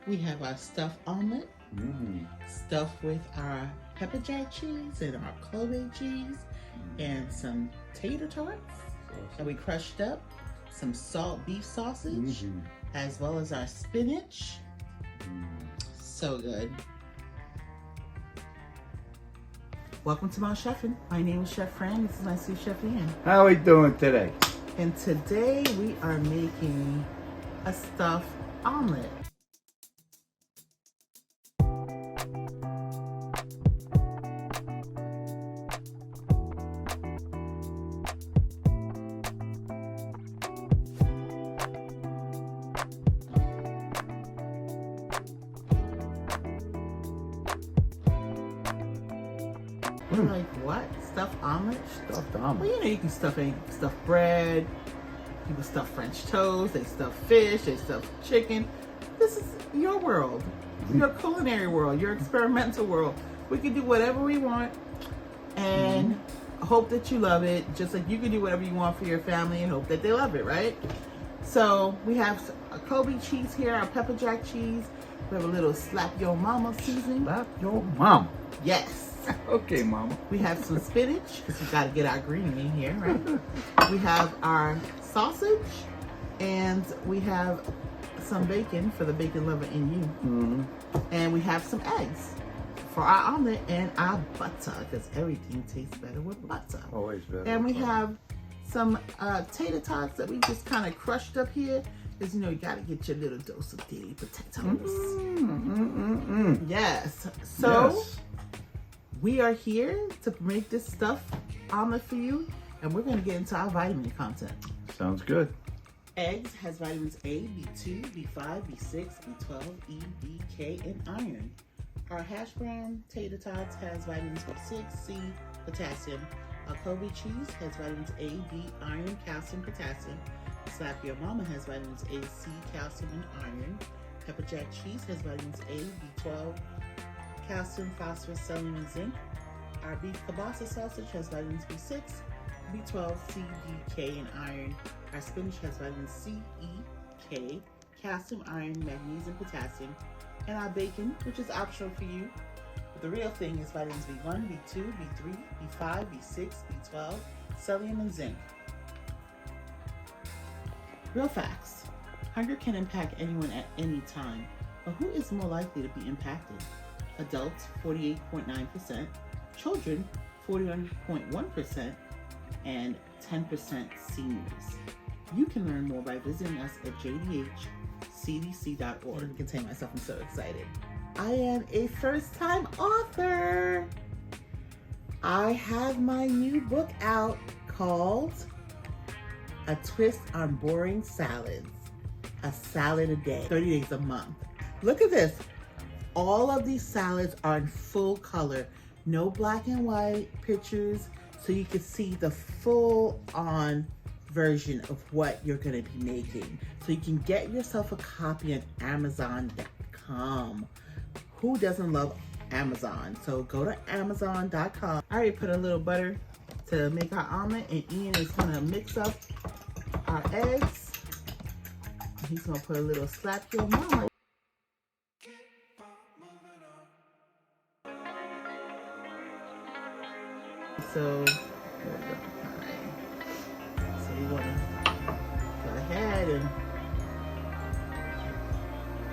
We have our stuffed omelet, stuffed with our pepper jack cheese and our Kobe cheese, and some tater tots that we crushed up, some salt beef sausage, as well as our spinach. So good. Welcome to my chefing. My name is Chef Fran. This is my sous chef Ian. How are we doing today? And today we are making a stuffed omelet. You're like, what? Stuffed omelet? Stuffed Well, omelet. you know, you can stuff bread, people stuff French toast, they stuff fish, they stuff chicken. This is your world, your culinary world, your experimental world. We can do whatever we want and hope that you love it, just like you can do whatever you want for your family and hope that they love it, right? So we have a Kobe cheese here, our pepper jack cheese. We have a little slap your mama seasoning. Slap your mama. Yes. Okay, mama. We have some spinach, because we got to get our green in here, right? We have our sausage, and we have some bacon for the bacon lover in you. And we have some eggs for our omelet and our butter, because everything tastes better with butter. Always better. And we have some tater tots that we just kind of crushed up here, because, you know, you got to get your little dose of daily potatoes. Yes. So... yes. We are here to make this stuffed omelet for you, and we're going to get into our vitamin content. Sounds good. Eggs has vitamins A, B2, B5, B6, B12, E, B, K, and iron. Our hash brown tater tots has vitamins B6, C, potassium. Our Kobe cheese has vitamins A, B, iron, calcium, potassium. Slap Your Mama has vitamins A, C, calcium, and iron. Pepper Jack cheese has vitamins A, B12, calcium, phosphorus, selenium, and zinc. Our beef kielbasa sausage has vitamins B6, B12, C, D, K, and iron. Our spinach has vitamins C, E, K, calcium, iron, magnesium, potassium. And our bacon, which is optional for you. But the real thing is vitamins B1, B2, B3, B5, B6, B12, selenium, and zinc. Real facts. Hunger can impact anyone at any time, but who is more likely to be impacted? Adults, 48.9%, children, 41.1%, and 10% seniors. You can learn more by visiting us at jdhcdc.org. I can contain myself, I'm so excited. I am a first-time author. I have my new book out called A Twist on Boring Salads. A salad a day, 30 days a month. Look at this. All of these salads are in full color, no black and white pictures, so you can see the full-on version of what you're going to be making. So you can get yourself a copy on Amazon.com. Who doesn't love Amazon? So go to Amazon.com. I already put a little butter to make our omelet, and Ian is going to mix up our eggs. He's going to put a little slap your mama. So, we want to go ahead and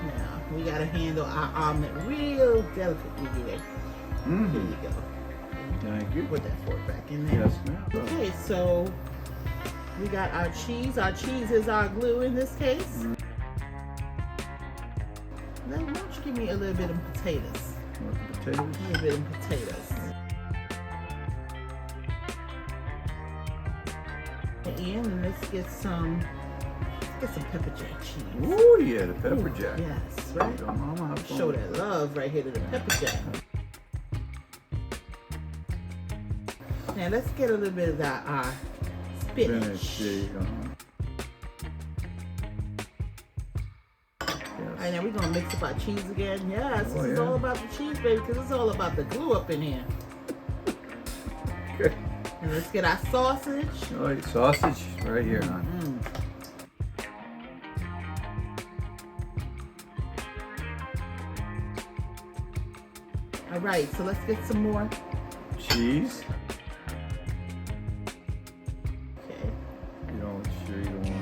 now we got to handle our omelet real delicately here. Here you go. Thank you. Put that fork back in there. Yes, ma'am. Okay, so we got our cheese. Our cheese is our glue in this case. Then why don't you give me a little bit of potatoes? Potatoes. A little bit of potatoes. And let's get some pepper jack cheese. Oh yeah, the pepper jack. Yes, right? Mama, have fun. Show that love right here to the pepper jack. Now let's get a little bit of that spinach. There you go. All right, now we're gonna mix up our cheese again. Yes, Oh, this is yeah. all about the cheese, baby, because it's all about the glue up in here. Okay. And let's get our sausage. All right, sausage right here, hon. right. So let's get some more. Cheese. Okay. You don't want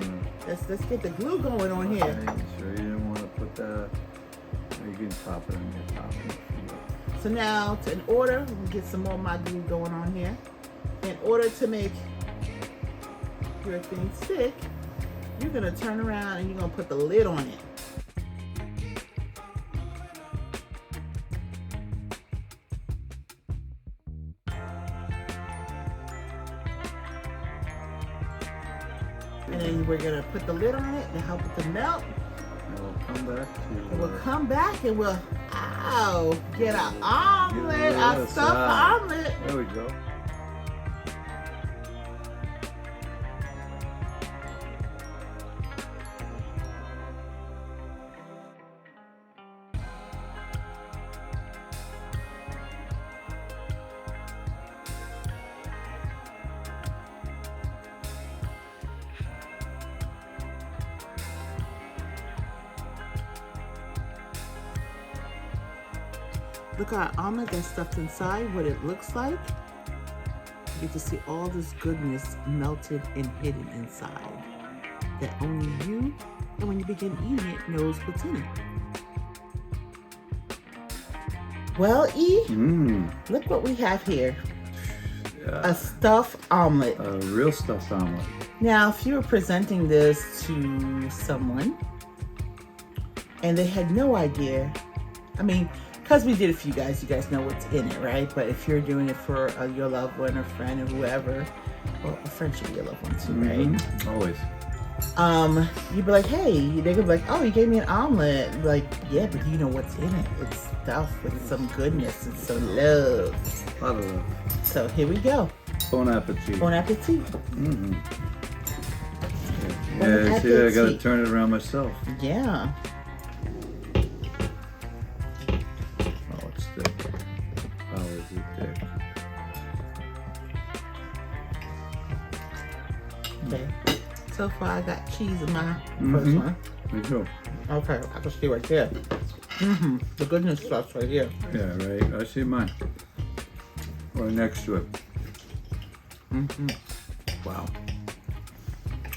to. Let's get the glue going on here. Okay, sure you don't want to put that. You can top it on your top. So now, in order, we'll get some more of my glue going on here. In order to make your thing stick, you're gonna turn around and you're gonna put the lid on it. And then we're gonna put the lid on it to help it to melt. And we'll come back to. And we'll come back and we'll, get our omelet, Get our stuffed omelet. There we go. Look at our omelet that's stuffed inside, what it looks like. You get to see all this goodness melted and hidden inside that only you, and when you begin eating it, knows what's in it. Well, E, look what we have here. A stuffed omelet. A real stuffed omelet. Now, if you were presenting this to someone and they had no idea, I mean, because we did it for you guys know what's in it, right? But if you're doing it for your loved one or friend or whoever, well, a friend should be your loved one too, right? Always. You'd be like, hey, they could be like, oh, you gave me an omelet. Like, yeah, but you know what's in it? It's stuffed with some goodness and some love. A lot of love. So here we go. Bon appetit. Bon appetit. Yeah, see, I gotta turn it around myself. Yeah. Oh, it's thick. Oh, is it thick? Okay. So far, I got cheese in my first one. Me too. Okay, I can see right there. The goodness starts right here. Yeah, right. I see mine. Right next to it. Wow.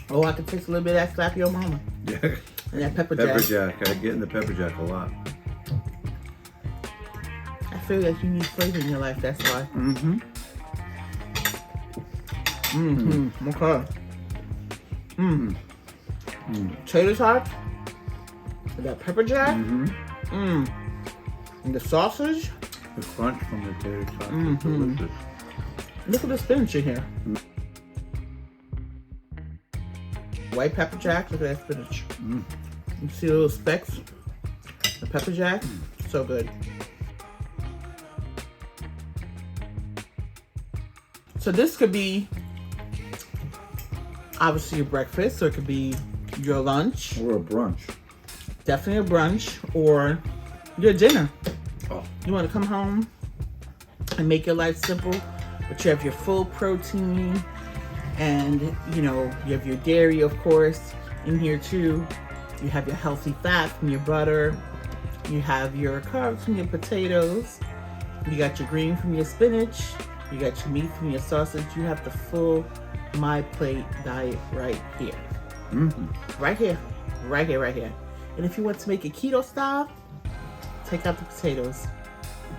Oh, I can taste a little bit of that slap your mama. Yeah. And that pepper jack. Pepper jack. I get in the pepper jack a lot. I feel like you need flavor in your life, that's why. Okay. Tater tot. With that pepper jack. And the sausage. The crunch from the tater tot is delicious. Look at the spinach in here. White pepper jack, look at that spinach. You see the little specks? The pepper jack, so good. So this could be obviously your breakfast, or it could be your lunch. Or a brunch. Definitely a brunch, or your dinner. Oh. You want to come home and make your life simple, but you have your full protein, and you know, you have your dairy, of course, in here too. You have your healthy fat from your butter. You have your carbs from your potatoes. You got your green from your spinach. You got your meat from your sausage. You have the full My Plate diet right here. Right here. Right here, right here. And if you want to make it keto style, take out the potatoes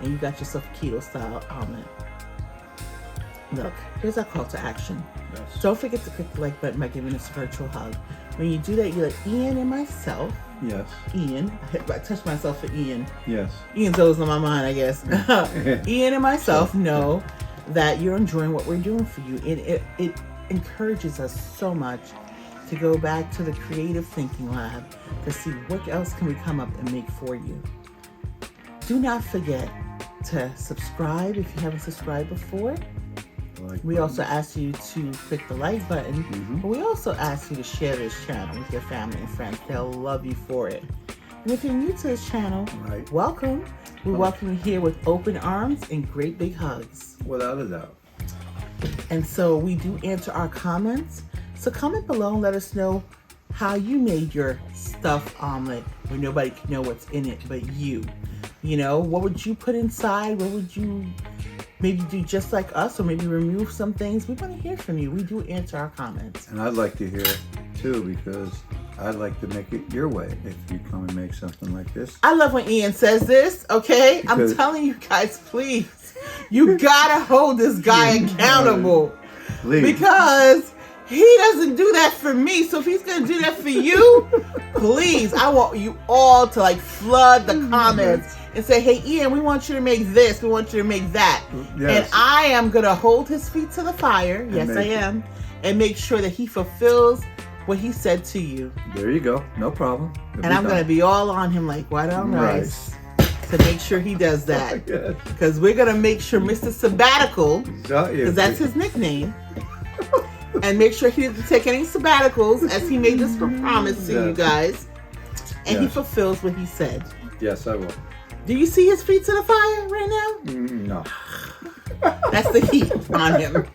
and you got yourself a keto style omelet. Look, here's our call to action. Yes. Don't forget to click the like button by giving us a virtual hug. When you do that, you let Ian and myself, Yes. Ian, I touched myself for Ian. Yes. Ian's always on my mind, I guess. Ian and myself know that you're enjoying what we're doing for you. And it encourages us so much to go back to the creative thinking lab to see what else can we come up and make for you. Do not forget to subscribe if you haven't subscribed before. We also ask you to click the like button, but we also ask you to share this channel with your family and friends. They'll love you for it. And if you're new to this channel, welcome. We welcome you here with open arms and great big hugs. Without a doubt. And so we do answer our comments. So comment below and let us know how you made your stuffed omelet where nobody can know what's in it but you. You know, what would you put inside? What would you maybe do just like us, or maybe remove some things? We want to hear from you. We do answer our comments. And I'd like to hear it too, because I'd like to make it your way if you come and make something like this. I love when Ian says this, okay? I'm telling you guys, please, you gotta hold this guy accountable. Please. Because he doesn't do that for me. So if he's gonna do that for you, please, I want you all to like flood the comments and say, hey Ian, we want you to make this, we want you to make that. Yes. And I am gonna hold his feet to the fire, yes I am, and make sure that he fulfills what he said to you. There you go, no problem. And I'm gonna be all on him like white on rice to make sure he does that. Because we're gonna make sure Mr. Sabbatical, because that's his nickname, and make sure he didn't take any sabbaticals as he made this promise to you guys, and he fulfills what he said. Yes, I will. Do you see his feet to the fire right now? No. That's the heat on him.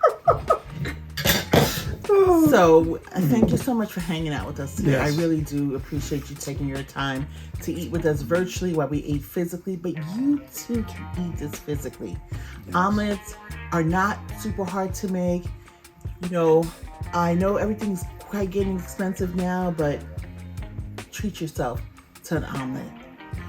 So thank you so much for hanging out with us today. Yes. I really do appreciate you taking your time to eat with us virtually while we ate physically, but you too can eat this physically. Yes. Omelets are not super hard to make. You know, I know everything's quite getting expensive now, but treat yourself to an omelet.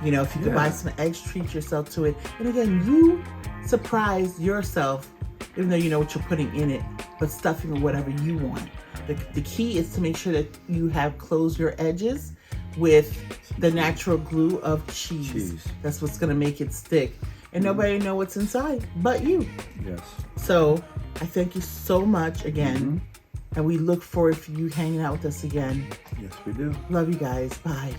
You know, if you could buy some eggs, treat yourself to it. And again, you surprise yourself, even though you know what you're putting in it, but stuffing or whatever you want. The key is to make sure that you have closed your edges with the natural glue of cheese. That's what's going to make it stick. And nobody know what's inside but you. Yes. So I thank you so much again. And we look forward to you hanging out with us again. Yes, we do. Love you guys. Bye.